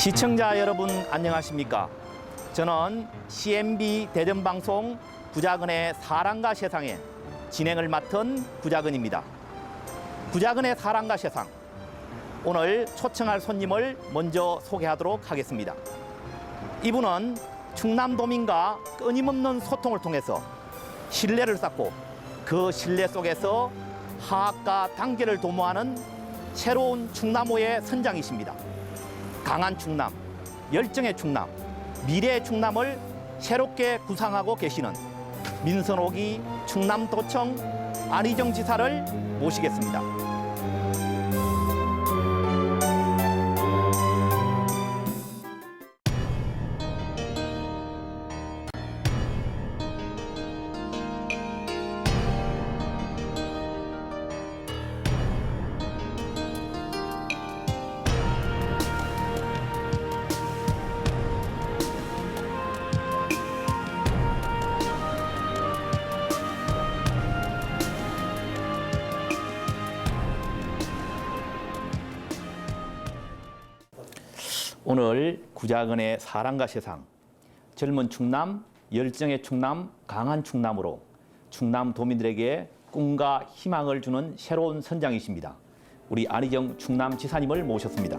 시청자 여러분 안녕하십니까? 저는 CMB 대전방송 구자근의 사랑과 세상의 진행을 맡은 구자근입니다. 구자근의 사랑과 세상, 오늘 초청할 손님을 먼저 소개하도록 하겠습니다. 이분은 충남도민과 끊임없는 소통을 통해서 신뢰를 쌓고 그 신뢰 속에서 화합과 단계를 도모하는 새로운 충남호의 선장이십니다. 강한 충남, 열정의 충남, 미래의 충남을 새롭게 구상하고 계시는 민선옥이 충남도청 안희정 지사를 모시겠습니다. 오늘 구자근의 사랑과 세상, 젊은 충남, 열정의 충남, 강한 충남으로 충남 도민들에게 꿈과 희망을 주는 새로운 선장이십니다. 우리 안희정 충남지사님을 모셨습니다.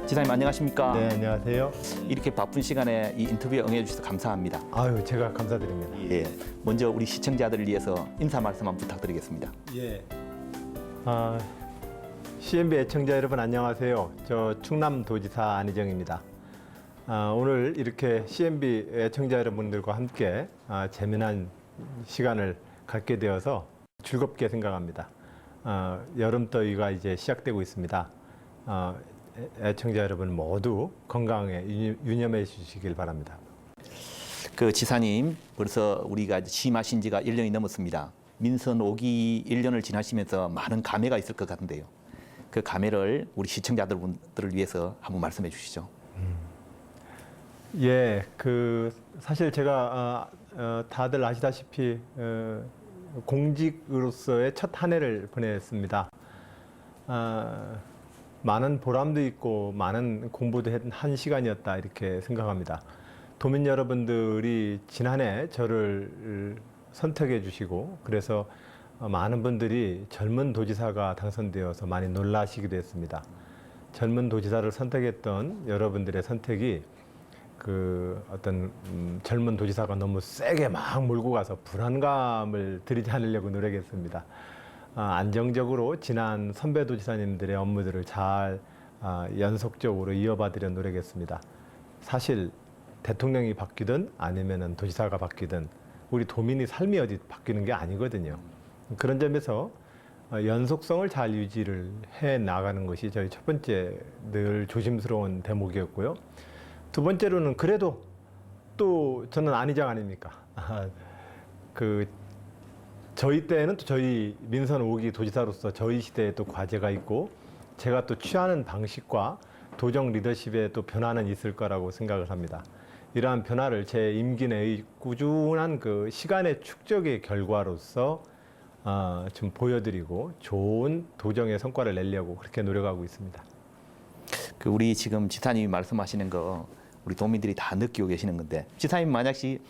지사님 안녕하십니까? 네, 안녕하세요. 이렇게 바쁜 시간에 이 인터뷰에 응해주셔서 감사합니다. 아유, 제가 감사드립니다. 예, 먼저 우리 시청자들을 위해서 인사 말씀 한번 부탁드리겠습니다. 예. CMB 애청자 여러분 안녕하세요. 저 충남도지사 안희정입니다. 오늘 이렇게 CMB 애청자 여러분들과 함께 재미난 시간을 갖게 되어서 즐겁게 생각합니다. 여름더위가 이제 시작되고 있습니다. 애청자 여러분 모두 건강에 유념해 주시길 바랍니다. 그 지사님, 벌써 우리가 취임하신 지가 1년이 넘었습니다. 민선 5기 1년을 지나시면서 많은 감회가 있을 것 같은데요. 그 감회를 우리 시청자들을 위해서 한번 말씀해 주시죠. 예, 사실 제가 다들 아시다시피 공직으로서의 첫 한 해를 보냈습니다. 많은 보람도 있고 많은 공부도 한 시간이었다 이렇게 생각합니다. 도민 여러분들이 지난해 저를 선택해 주시고 그래서 많은 분들이 젊은 도지사가 당선되어서 많이 놀라시기도 했습니다. 젊은 도지사를 선택했던 여러분들의 선택이 어떤 젊은 도지사가 너무 세게 막 몰고 가서 불안감을 들이지 않으려고 노력했습니다. 안정적으로 지난 선배 도지사님들의 업무들을 잘 연속적으로 이어받으려 노력했습니다. 사실 대통령이 바뀌든 아니면은 도지사가 바뀌든 우리 도민이 삶이 어디 바뀌는 게 아니거든요. 그런 점에서 연속성을 잘 유지를 해 나가는 것이 저희 첫 번째 늘 조심스러운 대목이었고요. 두 번째로는 그래도 또 저는 안희정 아닙니까? 저희 때에는 또 저희 민선 5기 도지사로서 저희 시대에 또 과제가 있고 제가 또 취하는 방식과 도정 리더십에 또 변화는 있을 거라고 생각을 합니다. 이러한 변화를 제 임기 내의 꾸준한 시간의 축적의 결과로서 좀 보여드리고 좋은 도정의 성과를 내려고 그렇게 노력하고 있습니다. 우리 지금 지사님이 말씀하시는 거 우리 도민들이 다 느끼고 계시는 건데, 지사님 만약시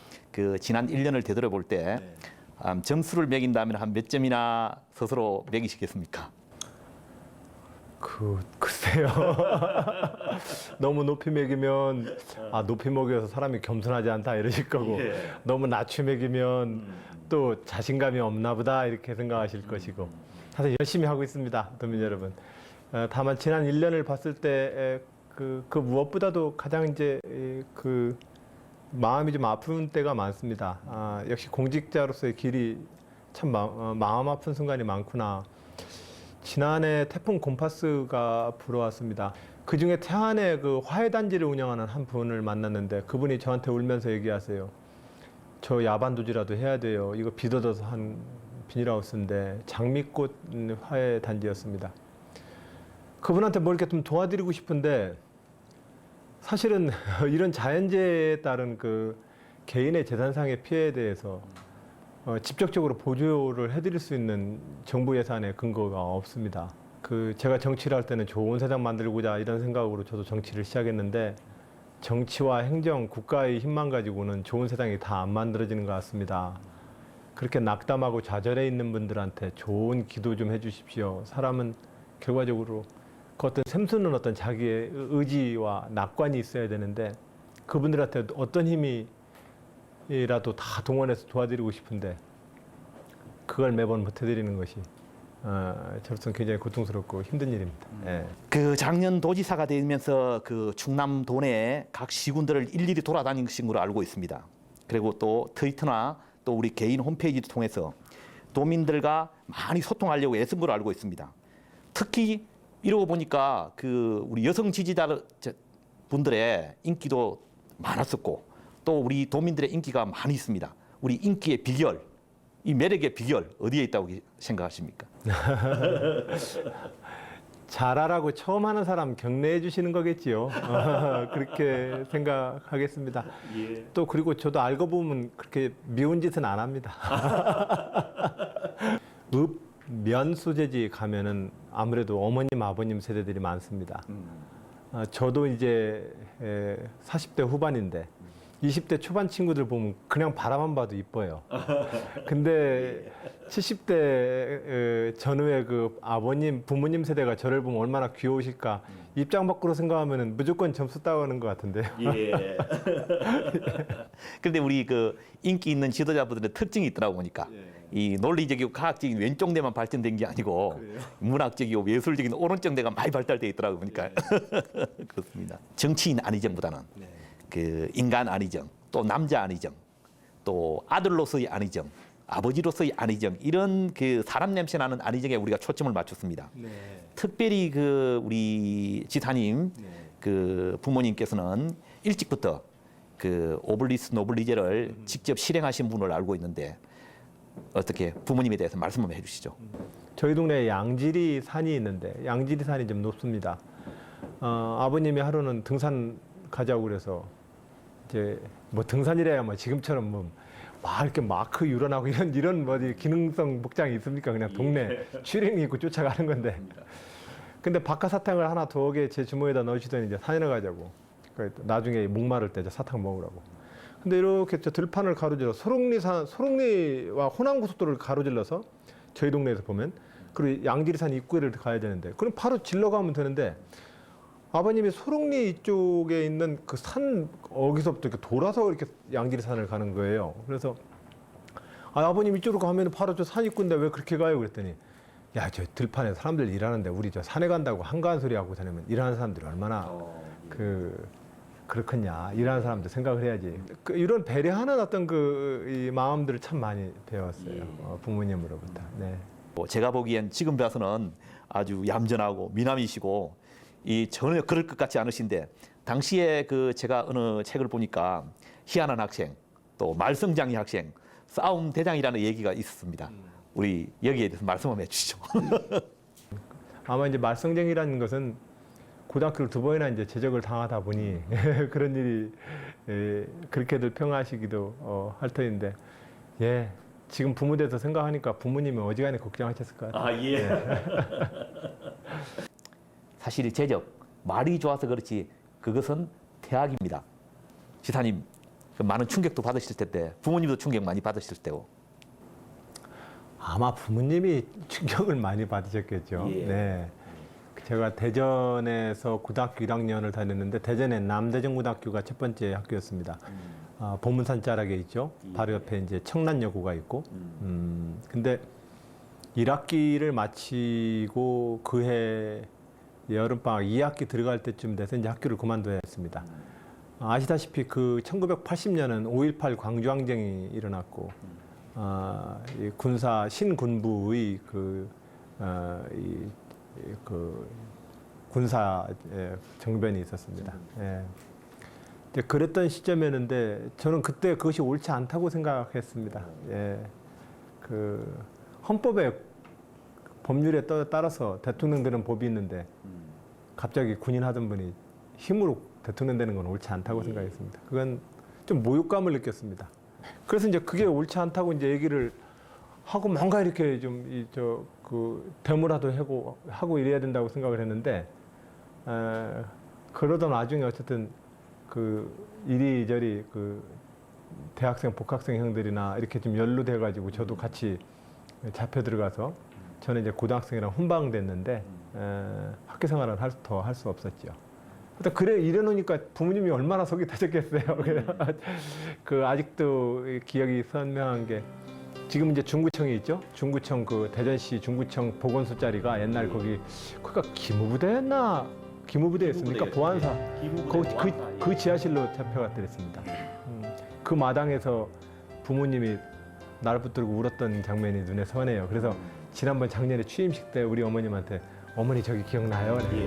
지난 1년을 되돌아볼 때 점수를 매긴다면 한 몇 점이나 스스로 매기시겠습니까? 글쎄요. 너무 높이 매기면 높이 먹여서 사람이 겸손하지 않다 이러실 거고 너무 낮추 매기면 또 자신감이 없나 보다 이렇게 생각하실 것이고 사실 열심히 하고 있습니다. 도민 여러분. 다만 지난 1년을 봤을 때 무엇보다도 가장 이제 마음이 좀 아픈 때가 많습니다. 역시 공직자로서의 길이 참 마음 아픈 순간이 많구나. 지난해 태풍 곰파스가 불어왔습니다. 그중에 태안에 화훼단지를 운영하는 한 분을 만났는데 그분이 저한테 울면서 얘기하세요. 저 야반도주라도 해야 돼요. 이거 비더더서 한 비닐하우스인데 장미꽃 화훼단지였습니다. 그분한테 뭘 이렇게 좀 도와드리고 싶은데 사실은 이런 자연재해에 따른 개인의 재산상의 피해에 대해서 직접적으로 보조를 해드릴 수 있는 정부 예산의 근거가 없습니다. 제가 정치를 할 때는 좋은 세상 만들고자 이런 생각으로 저도 정치를 시작했는데 정치와 행정, 국가의 힘만 가지고는 좋은 세상이 다 안 만들어지는 것 같습니다. 그렇게 낙담하고 좌절해 있는 분들한테 좋은 기도 좀 해주십시오. 사람은 결과적으로 그 어떤 샘솟는 어떤 자기의 의지와 낙관이 있어야 되는데 그분들한테 어떤 힘이라도 다 동원해서 도와드리고 싶은데 그걸 매번 못 해드리는 것이 저로서는 굉장히 고통스럽고 힘든 일입니다. 예. 그 작년 도지사가 되면서 그 충남 도내 각 시군들을 일일이 돌아다니신 걸로 알고 있습니다. 그리고 또 트위터나 또 우리 개인 홈페이지를 통해서 도민들과 많이 소통하려고 애쓴 걸로 알고 있습니다. 특히 이러고 보니까 그 우리 여성 지지자 분들의 인기도 많았었고 또 우리 도민들의 인기가 많이 있습니다. 우리 인기의 비결, 이 매력의 비결 어디에 있다고 생각하십니까? 잘하라고 처음 하는 사람 격려해 주시는 거겠지요. 그렇게 생각하겠습니다. 예. 또 그리고 저도 알고 보면 그렇게 미운 짓은 안 합니다. 면 소재지 가면은 아무래도 어머님, 아버님 세대들이 많습니다. 저도 이제 40대 후반인데 20대 초반 친구들 보면 그냥 바라만 봐도 이뻐요. 근데 70대 전후의 그 아버님, 부모님 세대가 저를 보면 얼마나 귀여우실까. 입장 밖으로 생각하면 무조건 점수 따오는 것 같은데요. 예. 그런데 우리 그 인기 있는 지도자분들의 특징이 있더라고 보니까 이 논리적이고 과학적인 왼쪽 뇌만 발전된 게 아니고 문학적이고 예술적인 오른쪽 뇌가 많이 발달돼 있더라고 보니까 그렇습니다. 정치인 안희정보다는 그 인간 안희정, 또 남자 안희정, 또 아들로서의 안희정, 아버지로서의 안희정 이런 그 사람 냄새 나는 안희정에 우리가 초점을 맞췄습니다. 특별히 그 우리 지사님 그 부모님께서는 일찍부터 그 오블리스 노블리제를 직접 실행하신 분을 알고 있는데 어떻게 부모님에 대해서 말씀 한번 해주시죠. 저희 동네에 양지리 산이 있는데 양지리 산이 좀 높습니다. 아버님이 하루는 등산 가자고 그래서 이제 뭐 등산이래야 뭐 지금처럼 뭐 막 이렇게 마크 유런하고 이런 뭐 기능성 복장이 있습니까? 그냥 동네 추리닝 입고 쫓아가는 건데. 근데 박하사탕을 하나 두어 개 제 주머니에다 넣으시더니 이제 산에 가자고. 그러니까 나중에 목마를 때 사탕 먹으라고. 근데 이렇게 저 들판을 가로질러 소롱리와 호남고속도로를 가로질러서 저희 동네에서 보면 그리고 양지리산 입구를 가야 되는데 그럼 바로 질러 가면 되는데 아버님이 소롱리 이쪽에 있는 그 산 어기서부터 이렇게 돌아서 이렇게 양지리산을 가는 거예요. 그래서 아버님 이쪽으로 가면 바로 저 산 입구인데 왜 그렇게 가요? 그랬더니 야, 저 들판에 사람들 일하는데 우리 저 산에 간다고 한가한 소리 하고 다니면 일하는 사람들이 얼마나 그렇겠냐. 일하는 사람들 생각을 해야지. 이런 배려하는 어떤 이 마음들을 참 많이 배웠어요. 부모님으로부터. 네. 제가 보기엔 지금 봐서는 아주 얌전하고 미남이시고 이 전혀 그럴 것 같지 않으신데 당시에 그 제가 어느 책을 보니까 희한한 학생 또 말썽장이 학생 싸움 대장이라는 얘기가 있었습니다. 우리 여기에 대해서 말씀 한번 해주시죠. 아마 이제 말썽쟁이라는 것은 고등학교를 2번이나 이제 제적을 당하다 보니 그런 일이 그렇게들 평하시기도 할 터인데 예 지금 부모 돼서 생각하니까 부모님이 어지간히 걱정하셨을 것 같아요. 아 예. 사실 제적 말이 좋아서 그렇지 그것은 태학입니다. 지사님 많은 충격도 받으실 텐데 부모님도 충격 많이 받으실 테고. 아마 부모님이 충격을 많이 받으셨겠죠. 예. 네. 제가 대전에서 고등학교 1학년을 다녔는데 대전의 남대전고등학교가 첫 번째 학교였습니다. 보문산 자락에 있죠. 바로 옆에 이제 청란여고가 있고. 근데 1학기를 마치고 그해 여름방학 2학기 들어갈 때쯤 돼서 이제 학교를 그만둬야 했습니다. 아시다시피 그 1980년은 5.18 광주항쟁이 일어났고 이 군사 신군부의 군사 정변이 있었습니다. 예. 이제 그랬던 시점이었는데 저는 그때 그것이 옳지 않다고 생각했습니다. 예. 그 헌법에 법률에 따라서 대통령 되는 법이 있는데 갑자기 군인 하던 분이 힘으로 대통령 되는 건 옳지 않다고 생각했습니다. 그건 좀 모욕감을 느꼈습니다. 그래서 이제 그게 옳지 않다고 이제 얘기를 하고 뭔가 이렇게 좀 데모라도 하고 이래야 된다고 생각을 했는데 그러던 와중에 어쨌든 그 이리저리 그 대학생 복학생 형들이나 이렇게 좀 연루돼 가지고 저도 같이 잡혀 들어가서 저는 이제 고등학생이랑 훈방됐는데 학교 생활은 더 할 수 없었죠. 하여튼 그래 이래놓으니까 부모님이 얼마나 속이 터졌겠어요. 그 아직도 기억이 선명한 게 지금 이제 중구청이 있죠. 중구청 그 대전시 중구청 보건소 자리가 옛날 거기가 기무부대였나? 기무부대였습니까? 보안사. 그 지하실로 잡혀갔더랬습니다. 그 마당에서 부모님이 나를 붙들고 울었던 장면이 눈에 선해요. 그래서 지난번 작년에 취임식 때 우리 어머님한테 어머니 저기 기억나요? 네.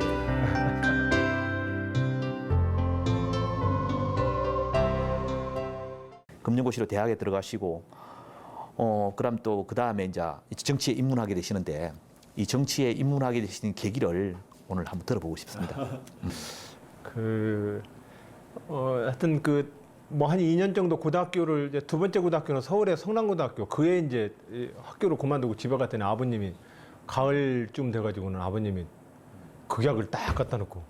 금융고시로 대학에 들어가시고 그럼 또 그 다음에 이제 정치에 입문하게 되시는데 이 정치에 입문하게 되시는 계기를 오늘 한번 들어보고 싶습니다. 하여튼 뭐 한 2년 정도 고등학교를 이제 두 번째 고등학교는 서울의 성남고등학교 그에 이제 학교를 그만두고 집에 갔더니 아버님이 가을쯤 돼가지고는 아버님이 극약을 딱 갖다 놓고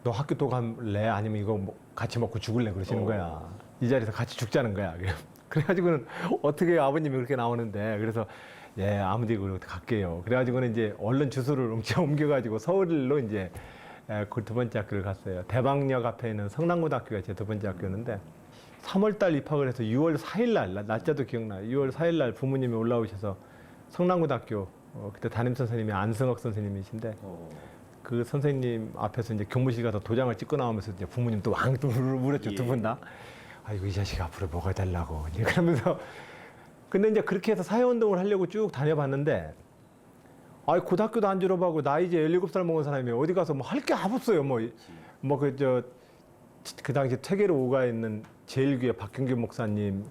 너 학교 또 갈래? 아니면 이거 뭐 같이 먹고 죽을래? 그러시는 거야. 이 자리에서 같이 죽자는 거야. 그래가지고는 어떻게 아버님이 그렇게 나오는데 그래서 예 아무데나 그렇게 갈게요. 그래가지고는 이제 얼른 주소를 옮겨가지고 서울로 이제 그 두 번째 학교를 갔어요. 대방역 앞에 있는 성남고등학교가 제 두 번째 학교였는데 3월달 입학을 해서 6월 4일날 날짜도 기억나요. 6월 4일날 부모님이 올라오셔서 성남고등학교 그때 담임 선생님이 안승학 선생님이신데 그 선생님 앞에서 이제 교무실 가서 도장을 찍고 나오면서 이제 부모님 또 왕또 울었죠. 두 분 다. 아이고 이 자식 앞으로 뭐가 달라고 그러면서 근데 이제 그렇게 해서 사회운동을 하려고 쭉 다녀봤는데 아이 고등학교도 안 졸업하고 나 이제 17살 먹은 사람이 어디 가서 뭐 할 게 없어요. 그 당시 퇴계로 오가 있는 제일교회 박경규 목사님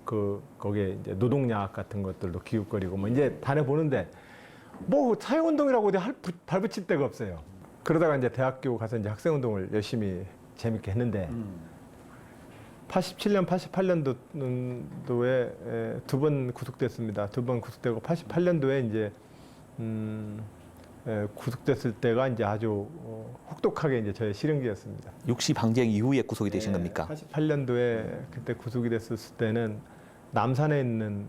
거기에 이제 노동야학 같은 것들도 기웃거리고 뭐 이제 다녀보는데 뭐 사회운동이라고 어디 발붙일 데가 없어요. 그러다가 이제 대학교 가서 이제 학생운동을 열심히 재밌게 했는데 87년, 88년도에 두 번 구속됐습니다. 두 번 구속되고 88년도에 이제 구속됐을 때가 이제 아주 혹독하게 이제 저의 실형기였습니다. 60 항쟁 이후에 구속이 되신 겁니까? 88년도에 그때 구속이 됐을 때는 남산에 있는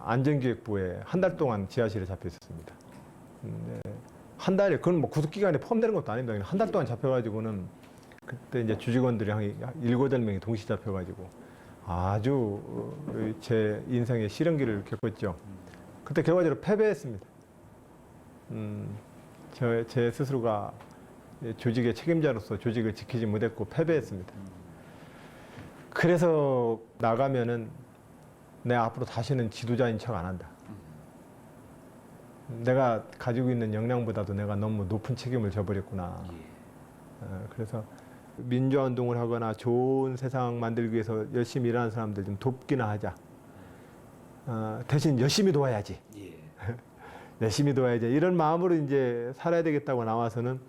안전기획부에 한 달 동안 지하실에 잡혀 있었습니다. 한 달에 그건 뭐 구속 기간에 포함되는 것도 아닙니다. 한 달 동안 잡혀가지고는 그때 이제 주직원들이 한 7~8명이 동시 잡혀가지고 아주 제 인생의 실형기를 겪었죠. 그때 결과적으로 패배했습니다. 제 스스로가 조직의 책임자로서 조직을 지키지 못했고 패배했습니다. 그래서 나가면은 내 앞으로 다시는 지도자인 척 안 한다. 내가 가지고 있는 역량보다도 내가 너무 높은 책임을 져버렸구나. 그래서 민주화 운동을 하거나 좋은 세상 만들기 위해서 열심히 일하는 사람들 좀 돕기나 하자. 대신 열심히 도와야지. 열심히 도와야지. 이런 마음으로 이제 살아야 되겠다고 나와서는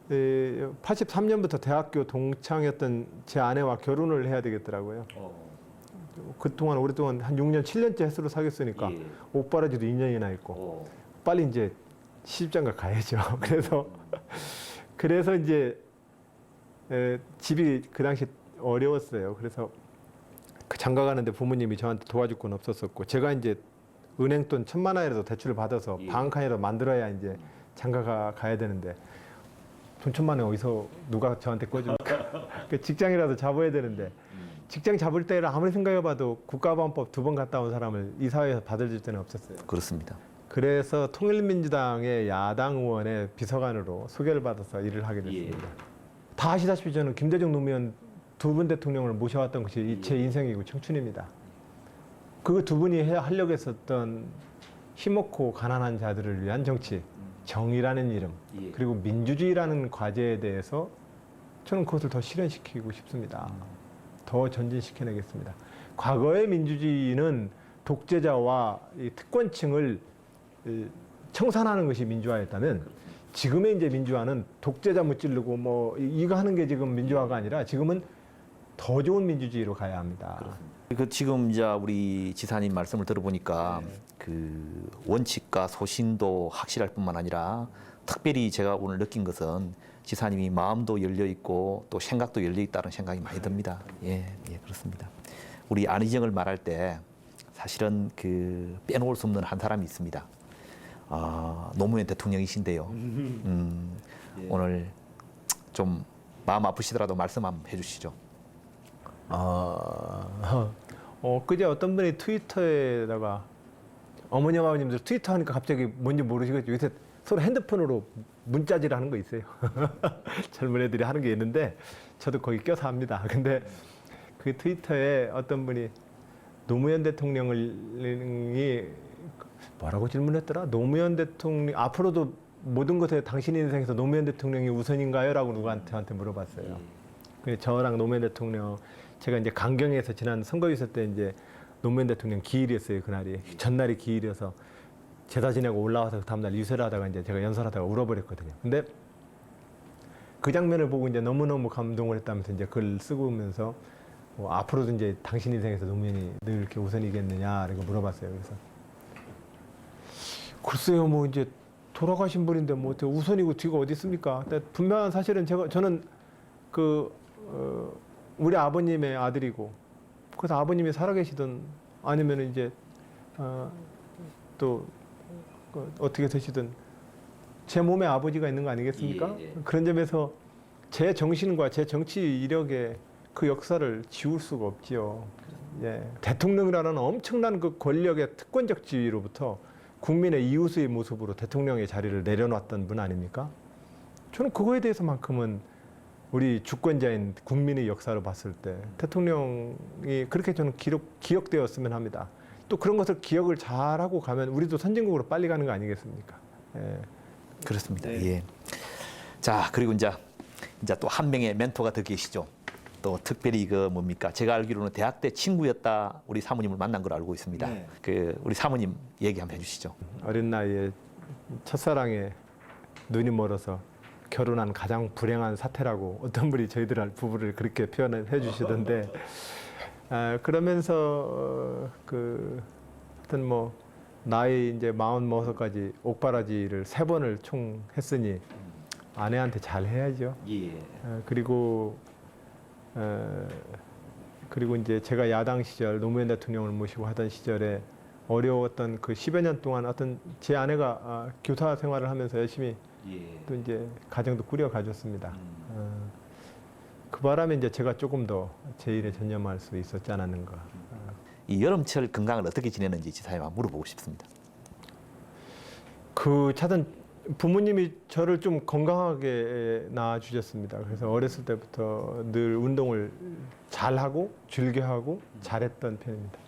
83년부터 대학교 동창이었던 제 아내와 결혼을 해야 되겠더라고요. 그동안 오랫동안 한 6년, 7년째 햇수로 사귀었으니까 옷 바라지도 2년이나 있고 빨리 이제 시집장가 가야죠. 그래서 이제 집이 그 당시 어려웠어요. 그래서 그 장가 가는데 부모님이 저한테 도와줄 건 없었었고 제가 이제 은행돈 1,000만 원이라도 대출을 받아서 방 한 칸이라도 만들어야 이제 장가가 가야 되는데 돈 1,000만 원 어디서 누가 저한테 꿔줍니까? 직장이라도 잡아야 되는데 직장 잡을 때를 아무리 생각해봐도 국가보안법 2번 갔다 온 사람을 이 사회에서 받아줄 때는 없었어요. 그렇습니다. 그래서 통일민주당의 야당 의원의 비서관으로 소개를 받아서 일을 하게 됐습니다. 다 아시다시피 저는 김대중 노무현 두 분 대통령을 모셔왔던 것이 제 인생이고 청춘입니다. 그 두 분이 하려고 했었던 힘없고 가난한 자들을 위한 정치, 정의라는 이름, 그리고 민주주의라는 과제에 대해서 저는 그것을 더 실현시키고 싶습니다. 더 전진시켜내겠습니다. 과거의 민주주의는 독재자와 이 특권층을 청산하는 것이 민주화였다면 지금의 이제 민주화는 독재자 무찌르고 뭐 이거 하는 게 지금 민주화가 아니라 지금은 더 좋은 민주주의로 가야 합니다. 그 지금 이제 우리 지사님 말씀을 들어보니까 그 원칙과 소신도 확실할 뿐만 아니라 특별히 제가 오늘 느낀 것은 지사님이 마음도 열려 있고 또 생각도 열려 있다는 생각이 많이 듭니다. 예, 예, 그렇습니다. 우리 안희정을 말할 때 사실은 그 빼놓을 수 없는 한 사람이 있습니다. 노무현 대통령이신데요. 오늘 좀 마음 아프시더라도 말씀 한번 해주시죠. 그제 어떤 분이 트위터에다가 어머니 아버님들 트위터 하니까 갑자기 뭔지 모르시겠죠. 요새 서로 핸드폰으로 문자질 하는 거 있어요. 젊은 애들이 하는 게 있는데 저도 거기 껴서 합니다. 근데 그 트위터에 어떤 분이 노무현 대통령이 뭐라고 질문했더라? 노무현 대통령 앞으로도 모든 것에 당신 인생에서 노무현 대통령이 우선인가요? 라고 누구한테 저한테 물어봤어요. 그래서 저랑 노무현 대통령 제가 이제 강경에서 지난 선거유세 때 이제 노무현 대통령 기일이었어요. 그날이 전날이 기일이어서 제사 지내고 올라와서 그 다음날 유세를 하다가 이제 제가 연설하다가 울어버렸거든요. 근데 그 장면을 보고 이제 너무너무 감동을 했다면서 이제 글 쓰고 오면서 앞으로도 이제 당신 인생에서 노무현이 늘 이렇게 우선이겠느냐 이렇게 물어봤어요. 그래서 글쎄요, 뭐 이제 돌아가신 분인데 뭐 어떻게 우선이고 뒤가 어디 있습니까? 근데 분명한 사실은 저는 우리 아버님의 아들이고 그래서 아버님이 살아계시든 아니면 이제 또 어떻게 되시든 제 몸에 아버지가 있는 거 아니겠습니까? 예. 그런 점에서 제 정신과 제 정치 이력의 그 역사를 지울 수가 없지요. 예. 대통령이라는 엄청난 그 권력의 특권적 지위로부터 국민의 이웃의 모습으로 대통령의 자리를 내려놨던 분 아닙니까? 저는 그거에 대해서만큼은 우리 주권자인 국민의 역사로 봤을 때 대통령이 그렇게 저는 기억되었으면 합니다. 또 그런 것을 기억을 잘하고 가면 우리도 선진국으로 빨리 가는 거 아니겠습니까? 예. 그렇습니다. 네. 예. 자, 그리고 이제 또 한 명의 멘토가 더 계시죠. 또 특별히 그 뭡니까? 제가 알기로는 대학 때 친구였다 우리 사모님을 만난 걸 알고 있습니다. 네. 그 우리 사모님 얘기 한번 해주시죠. 어린 나이에 첫사랑에 눈이 멀어서 결혼한 가장 불행한 사태라고 어떤 분이 저희들 부부를 그렇게 표현해 주시던데 그러면서 하여튼 뭐 나이 이제 46까지 옥바라지를 3번을 총 했으니 아내한테 잘 해야죠. 예. 그리고 이제 제가 야당 시절 노무현 대통령을 모시고 하던 시절에 어려웠던 그 10여 년 동안 어떤 제 아내가 교사 생활을 하면서 열심히 또 이제 가정도 꾸려 가졌습니다. 그 바람에 이제 제가 조금 더 제 일에 전념할 수 있었지 않았는가. 이 여름철 건강을 어떻게 지내는지 지사님 한번 물어보고 싶습니다. 차든 부모님이 저를 좀 건강하게 낳아주셨습니다. 그래서 어렸을 때부터 늘 운동을 잘하고 즐겨하고 잘했던 편입니다.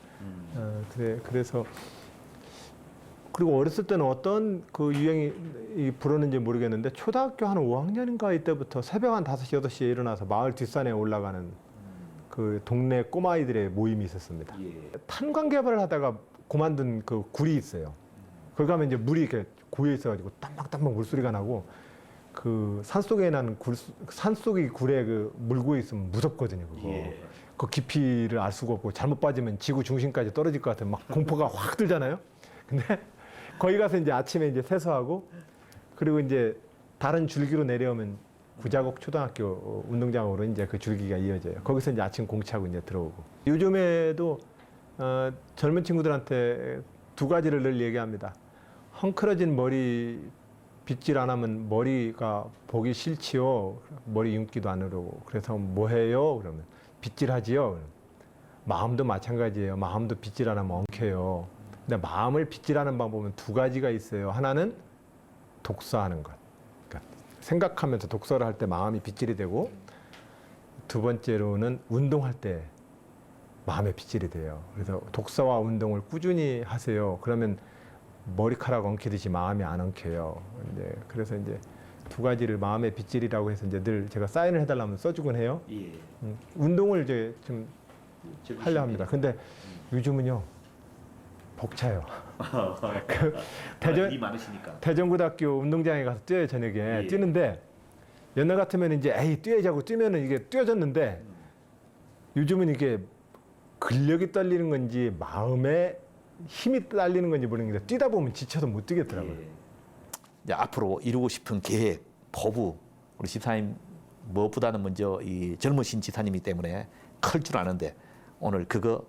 그래서 그리고 어렸을 때는 어떤 그 유행이 불었는지 모르겠는데 초등학교 한 5학년인가 이때부터 새벽 한 5시, 8시에 일어나서 마을 뒷산에 올라가는 그 동네 꼬마아이들의 모임이 있었습니다. 탄광 개발을 하다가 그만둔 그 굴이 있어요. 거기 가면 이제 물이 이렇게 고여 있어가지고 땀방땀방 물소리가 나고 그 산속에 나는 산속의 굴에 그 물고 있으면 무섭거든요. 그거. 그 깊이를 알 수가 없고 잘못 빠지면 지구 중심까지 떨어질 것 같은 막 공포가 확 들잖아요. 근데 거기 가서 이제 아침에 이제 세수하고 그리고 이제 다른 줄기로 내려오면 구자곡 초등학교 운동장으로 이제 그 줄기가 이어져요. 거기서 이제 아침 공치하고 이제 들어오고. 요즘에도 젊은 친구들한테 2가지를 늘 얘기합니다. 헝클어진 머리 빗질 안 하면 머리가 보기 싫지요. 머리 윤기도 안 흐르고. 그래서 뭐 해요? 그러면 빗질하지요. 마음도 마찬가지예요. 마음도 빗질 안 하면 엉켜요. 근데 마음을 빗질하는 방법은 2가지가 있어요. 하나는 독서하는 것. 그러니까 생각하면서 독서를 할 때 마음이 빗질이 되고 2번째로는 운동할 때 마음의 빗질이 돼요. 그래서 독서와 운동을 꾸준히 하세요. 그러면 머리카락 엉키듯이 마음이 안 엉켜요. 그래서 이제 2가지를 마음의 빗질이라고 해서 이제 늘 제가 사인을 해달라면 써주곤 해요. 운동을 이제 좀 하려 합니다. 근데 요즘은요 벅차요. 대전고등학교 운동장에 가서 뛰어요. 저녁에 뛰는데 옛날 같으면 이제 뛰어자고 뛰면은 이게 뛰어졌는데 요즘은 이게 근력이 떨리는 건지 마음에 힘이 딸리는 건지 모르겠는데 뛰다 보면 지쳐서 못 뛰겠더라고요. 이제 앞으로 이루고 싶은 계획, 포부 우리 집사님 무엇보다는 먼저 이 젊으신 지사님이기 때문에 클 줄 아는데 오늘 그거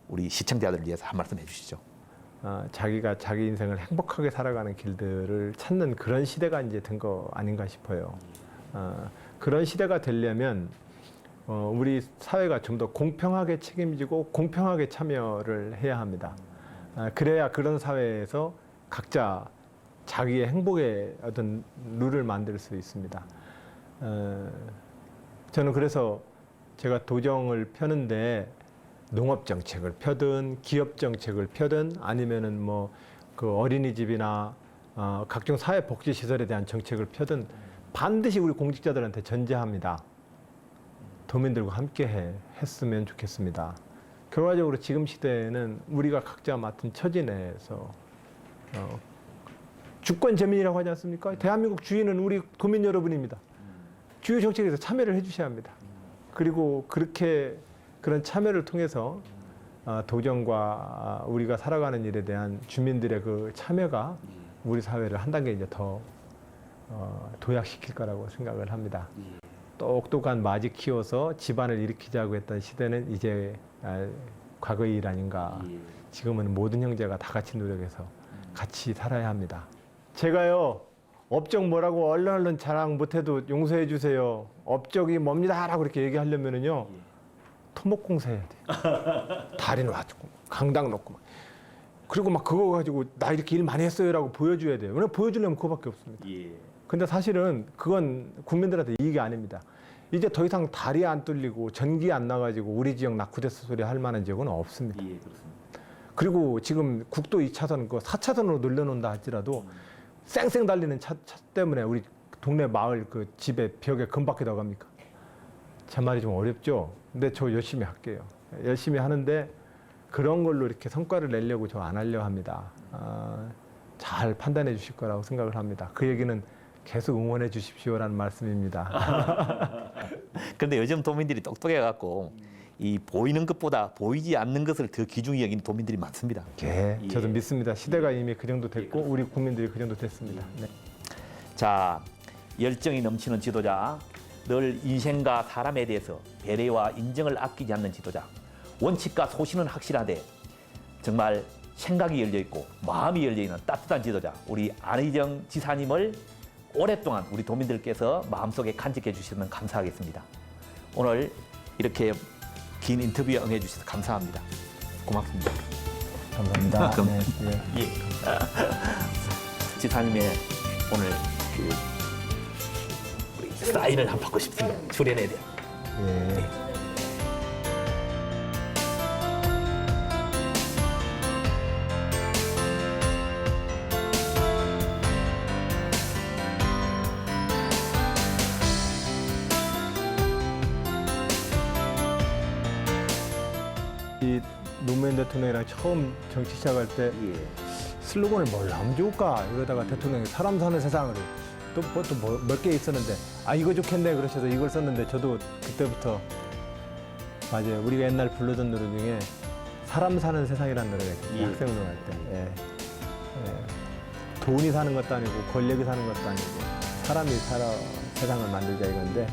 우리 시청자들을 위해서 한 말씀 해주시죠. 자기가 자기 인생을 행복하게 살아가는 길들을 찾는 그런 시대가 이제 된 거 아닌가 싶어요. 그런 시대가 되려면 우리 사회가 좀 더 공평하게 책임지고 공평하게 참여를 해야 합니다. 그래야 그런 사회에서 각자 자기의 행복의 어떤 룰을 만들 수 있습니다. 저는 그래서 제가 도정을 펴는데 농업 정책을 펴든 기업 정책을 펴든 아니면은 뭐 그 어린이집이나 각종 사회 복지 시설에 대한 정책을 펴든 반드시 우리 공직자들한테 전제합니다. 도민들과 함께 했으면 좋겠습니다. 결과적으로 지금 시대에는 우리가 각자 맡은 처지 내에서 주권 재민이라고 하지 않습니까? 대한민국 주인은 우리 도민 여러분입니다. 주요 정책에서 참여를 해주셔야 합니다. 그리고 그렇게 그런 참여를 통해서 도정과 우리가 살아가는 일에 대한 주민들의 그 참여가 우리 사회를 한 단계 이제 더 도약시킬 거라고 생각을 합니다. 똑똑한 마지 키워서 집안을 일으키자고 했던 시대는 이제 과거의 일 아닌가. 지금은 모든 형제가 다 같이 노력해서 같이 살아야 합니다. 제가요, 업적 뭐라고 얼른 자랑 못해도 용서해 주세요. 업적이 뭡니다라고 이렇게 얘기하려면은요, 토목공사 해야 돼요. 다리 놔두고, 강당 놓고. 그리고 막 그거 가지고 나 이렇게 일 많이 했어요라고 보여줘야 돼요. 왜냐면 보여주려면 그거밖에 없습니다. 근데 사실은 그건 국민들한테 이익이 아닙니다. 이제 더 이상 다리 안 뚫리고 전기 안 나가지고 우리 지역 낙후됐어 소리 할 만한 지역은 없습니다. 그리고 지금 국도 2차선, 그 4차선으로 늘려놓는다 할지라도 쌩쌩 달리는 차 때문에 우리 동네 마을 그 집에 벽에 금박이 나갑니까? 제 말이 좀 어렵죠? 근데 저 열심히 할게요. 열심히 하는데 그런 걸로 이렇게 성과를 내려고 저 안 하려 합니다. 잘 판단해 주실 거라고 생각을 합니다. 그 얘기는 계속 응원해 주십시오라는 말씀입니다. 그런데 요즘 도민들이 똑똑해갖고 이 보이는 것보다 보이지 않는 것을 더 귀중히 여기는 도민들이 많습니다. 예, 저도 믿습니다. 시대가 이미 그 정도 됐고 우리 국민들이 그 정도 됐습니다. 네. 자, 열정이 넘치는 지도자, 늘 인생과 사람에 대해서 배려와 인정을 아끼지 않는 지도자, 원칙과 소신은 확실하되 정말 생각이 열려있고 마음이 열려있는 따뜻한 지도자, 우리 안의정 지사님을 오랫동안 우리 도민들께서 마음속에 간직해 주시면 감사하겠습니다. 오늘 이렇게 긴 인터뷰에 응해 주셔서 감사합니다. 고맙습니다. 감사합니다. 그럼, 네, 예. 예. 지사님의 오늘 우리 사인을 한번 받고 싶습니다. 출연에 대한. 예. 이 노무현 대통령이랑 처음 정치 시작할 때 슬로건을 뭘 하면 좋을까 이러다가 대통령이 사람 사는 세상을 또 몇 개 있었는데 이거 좋겠네 그러셔서 이걸 썼는데 저도 그때부터 맞아요. 우리가 옛날 불러던 노래 중에 사람 사는 세상이라는 노래가 있어요. 학생 운동할 때. 예. 예. 돈이 사는 것도 아니고 권력이 사는 것도 아니고 사람이 살아 세상을 만들자 이건데